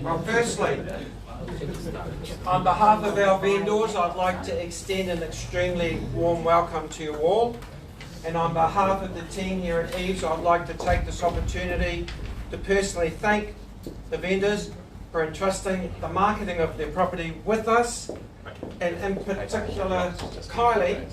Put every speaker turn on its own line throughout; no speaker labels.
Well, firstly, on behalf of our vendors, I'd like to extend an extremely warm welcome to you all. And on behalf of the team here at EVES, I'd like to take this opportunity to personally thank the vendors for entrusting the marketing of their property with us, and in particular Kylie,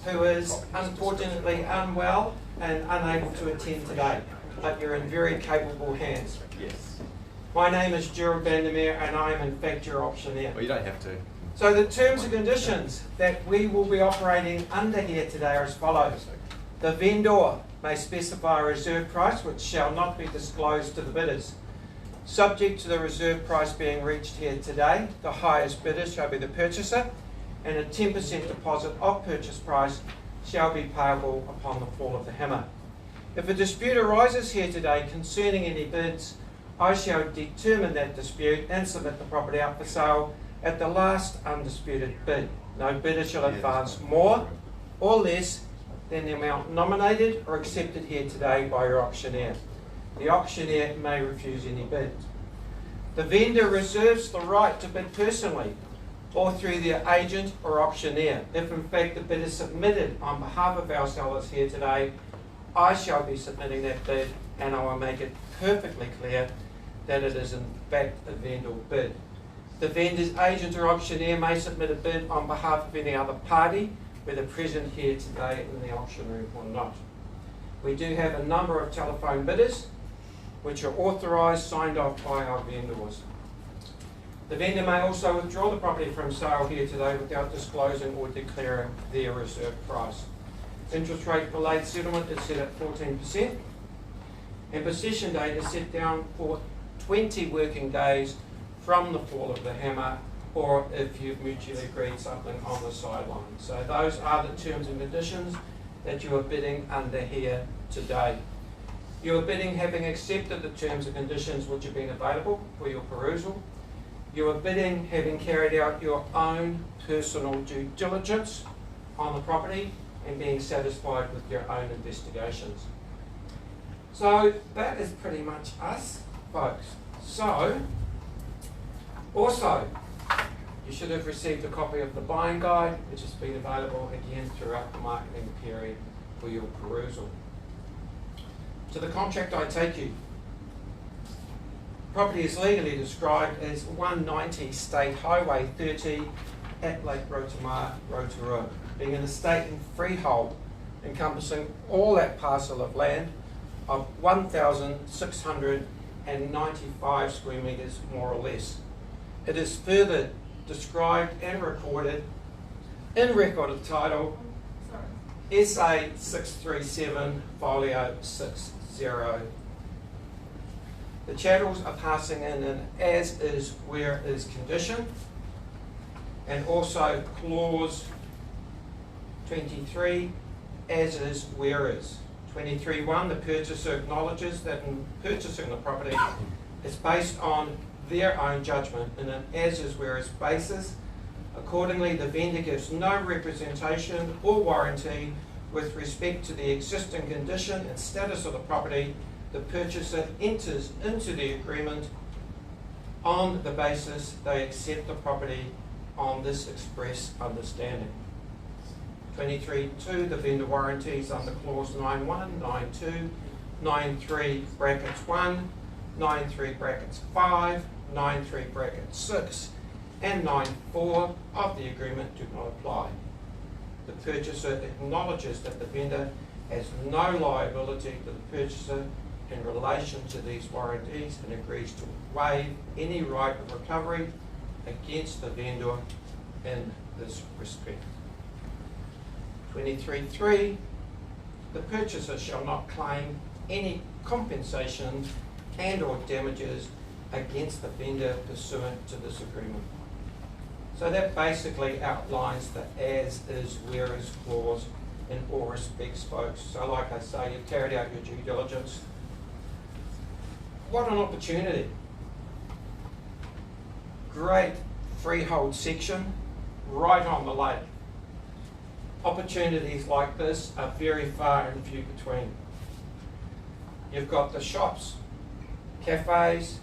who is unfortunately unwell and unable to attend today, but you're in very capable hands.
Yes.
My name is Gerald Vandermeer and I am in fact your auctioneer.
Well, you don't have to.
So the terms and conditions that we will be operating under here today are as follows. The vendor may specify a reserve price which shall not be disclosed to the bidders. Subject to the reserve price being reached here today, the highest bidder shall be the purchaser, and a 10% deposit of purchase price shall be payable upon the fall of the hammer. If a dispute arises here today concerning any bids, I shall determine that dispute and submit the property up for sale at the last undisputed bid. No bidder shall advance more or less than the amount nominated or accepted here today by your auctioneer. The auctioneer may refuse any bid. The vendor reserves the right to bid personally or through their agent or auctioneer. If in fact the bid is submitted on behalf of our sellers here today, I shall be submitting that bid and I will make it perfectly clear that it is in fact a vendor bid. The vendor's agent or auctioneer may submit a bid on behalf of any other party, whether present here today in the auction room or not. We do have a number of telephone bidders which are authorised, signed off by our vendors. The vendor may also withdraw the property from sale here today without disclosing or declaring their reserve price. Interest rate for late settlement is set at 14%, and possession date is set down for 20 working days from the fall of the hammer, or if you've mutually agreed something on the sideline. So those are the terms and conditions that you are bidding under here today. You are bidding having accepted the terms and conditions which have been available for your perusal. You are bidding having carried out your own personal due diligence on the property and being satisfied with your own investigations. So that is pretty much us, folks. So, also, you should have received a copy of the buying guide, which has been available again throughout the marketing period for your perusal. To the contract I take you. Property is legally described as 190 State Highway 30 at Lake Rotoma, Rotorua, being an estate in freehold encompassing all that parcel of land of 1,695 square metres more or less. It is further described and recorded in record of title SA 637 folio 60. The chattels are passing in an as is where is condition, and also clause 23 as is where is. 23.1, the purchaser acknowledges that in purchasing the property it's based on their own judgment in an as is where is basis. Accordingly, the vendor gives no representation or warranty with respect to the existing condition and status of the property. The purchaser enters into the agreement on the basis they accept the property on this express understanding. 23.2, the vendor warranties under clause 9.1, 9.2, 9.3 brackets 1, 9.3 brackets 5, 9.3 brackets 6, and 9.4 of the agreement do not apply. The purchaser acknowledges that the vendor has no liability to the purchaser in relation to these warranties and agrees to waive any right of recovery against the vendor in this respect. 23.3, the purchaser shall not claim any compensation and or damages against the vendor pursuant to this agreement. So that basically outlines the as is, where is clause in all respects, folks. So like I say, you've carried out your due diligence. What an opportunity. Great freehold section right on the lake. Opportunities like this are very far and few between. You've got the shops, cafes,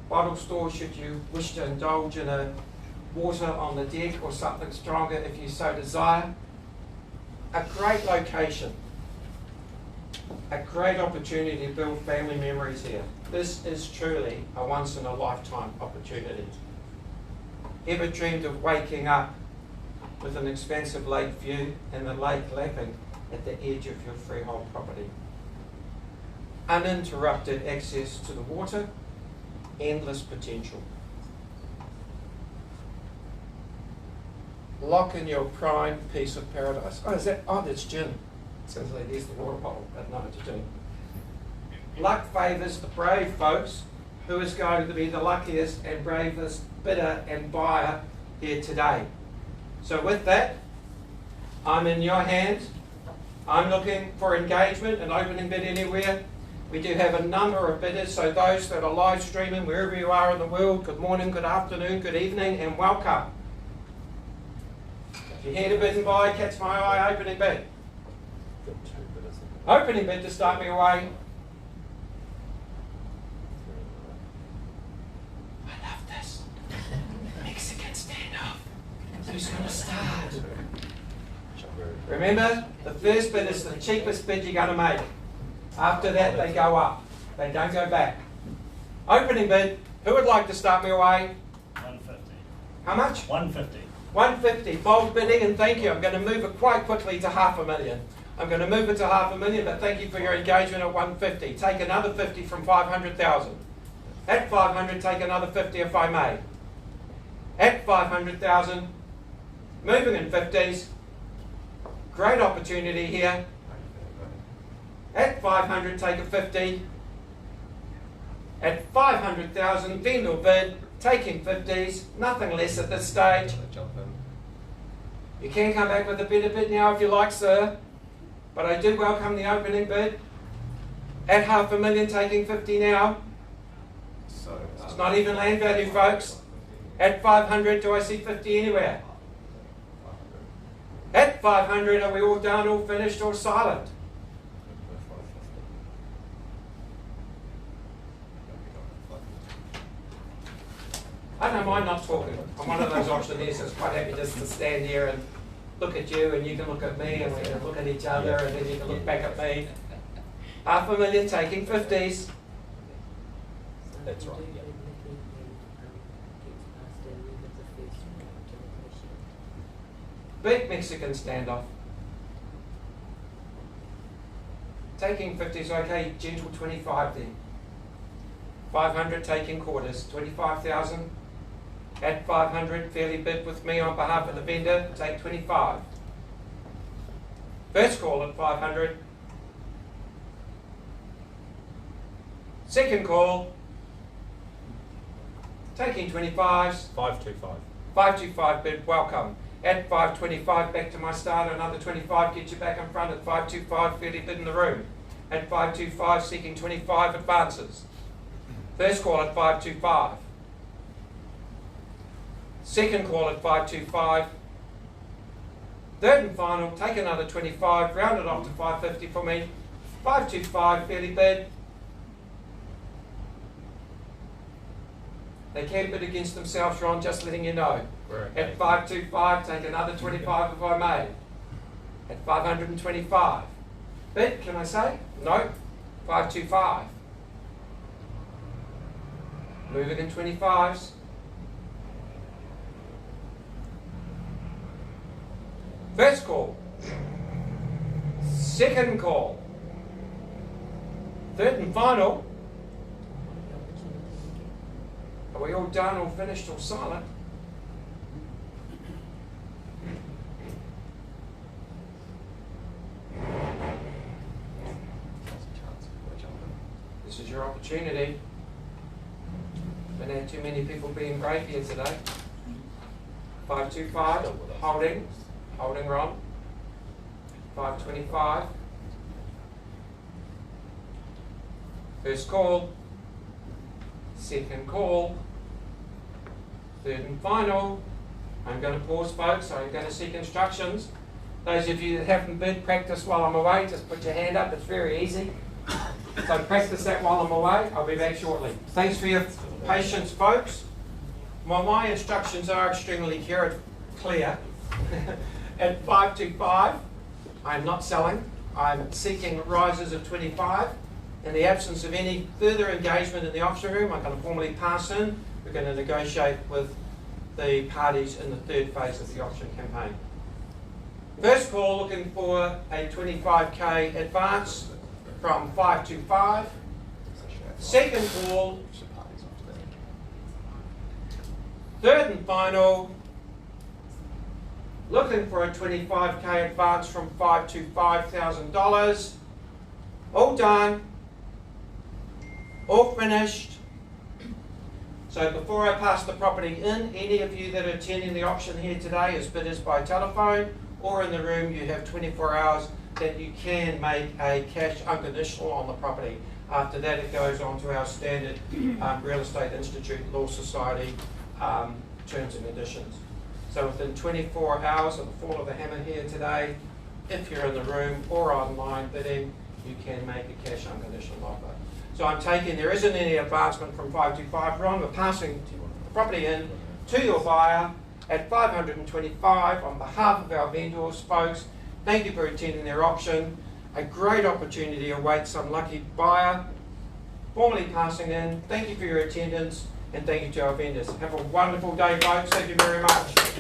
bottle store should you wish to indulge in a water on the deck or something stronger if you so desire. A great location. A great opportunity to build family memories here. This is truly a once-in-a-lifetime opportunity. Ever dreamed of waking up with an expansive lake view and the lake lapping at the edge of your freehold property? Uninterrupted access to the water, endless potential. Lock in your prime piece of paradise. Oh, that's gin. Sounds like there's the water bottle, but no, it's gin. Luck favours the brave, folks. Who is going to be the luckiest and bravest bidder and buyer here today? So with that, I'm in your hands. I'm looking for engagement and opening bid anywhere. We do have a number of bidders, so those that are live streaming, wherever you are in the world, good morning, good afternoon, good evening, and welcome. If you're here to bid and buy, catch my eye, opening bid. Opening bid to start me away. I love this. Mexican standoff. Who's going to start? Remember, the first bid is the cheapest bid you're going to make. After that, they go up. They don't go back. Opening bid. Who would like to start me away?
150.
How much?
150.
150. Bold bidding, and thank you. I'm going to move it quite quickly to $500,000. I'm going to move it to $500,000, but thank you for your engagement at 150. Take another 50 from 500,000. At 500, take another 50 if I may. At 500,000, moving in 50s. Great opportunity here. At 500, take a 50. At 500,000, vendor bid, taking 50s, nothing less at this stage. You can come back with a better bid now if you like, sir. But I do welcome the opening bid. At $500,000, taking 50 now. It's not even land value, folks. At 500, do I see 50 anywhere? At 500, are we all done, all finished, or silent? I don't mind not talking. I'm one of those auctioneers that's quite happy just to stand here and look at you, and you can look at me, and we can look at each other, and then you can look back at me. $500,000 taking 50s. That's right. Yeah. Big Mexican standoff. Taking 50s, okay, gentle 25 then. 500 taking quarters, 25,000. At 500, fairly bid with me on behalf of the vendor, take 25. First call at 500. Second call, taking 25s.
525.
525 bid, welcome. At 525, back to my start, another 25, get you back in front at 525, fairly bid in the room. At 525, seeking 25 advances. First call at 525. Second call at 525. Third and final, take another 25, round it off to 550 for me. 525, fairly bid. They can bid against themselves, Ron, just letting you know. At 525, take another 25 if I may. At 525. Bid, can I say? No. 525. Moving in 25s. First call. Second call. Third and final. Are we all done, all finished, all silent? This is your opportunity. Don't have too many people being brave here today. 525, holding Ron. 525. First call. Second call. Third and final. I'm going to pause, folks. I'm going to seek instructions. Those of you that haven't bid, practice while I'm away. Just put your hand up. It's very easy. So practice that while I'm away. I'll be back shortly. Thanks for your patience, folks. Well, my instructions are extremely clear. At 525, I'm not selling. I'm seeking rises of 25. In the absence of any further engagement in the auction room, I'm going to formally pass in. We're going to negotiate with the parties in the third phase of the auction campaign. First call, looking for a 25k advance from 525. Second call, third and final, looking for a 25k advance from $525,000. All done, all finished. So before I pass the property in, any of you that are attending the auction here today as bidders by telephone or in the room, you have 24 hours that you can make a cash unconditional on the property. After that, it goes on to our standard Real Estate Institute Law Society terms and conditions. So within 24 hours of the fall of the hammer here today, if you're in the room or online bidding, you can make a cash unconditional offer. So I'm taking, there isn't any advancement from 525, Ron, we're passing the property in to your buyer at 525 on behalf of our vendors, folks. Thank you for attending their auction. A great opportunity awaits some lucky buyer. Formally passing in. Thank you for your attendance and thank you to our vendors. Have a wonderful day, folks. Thank you very much.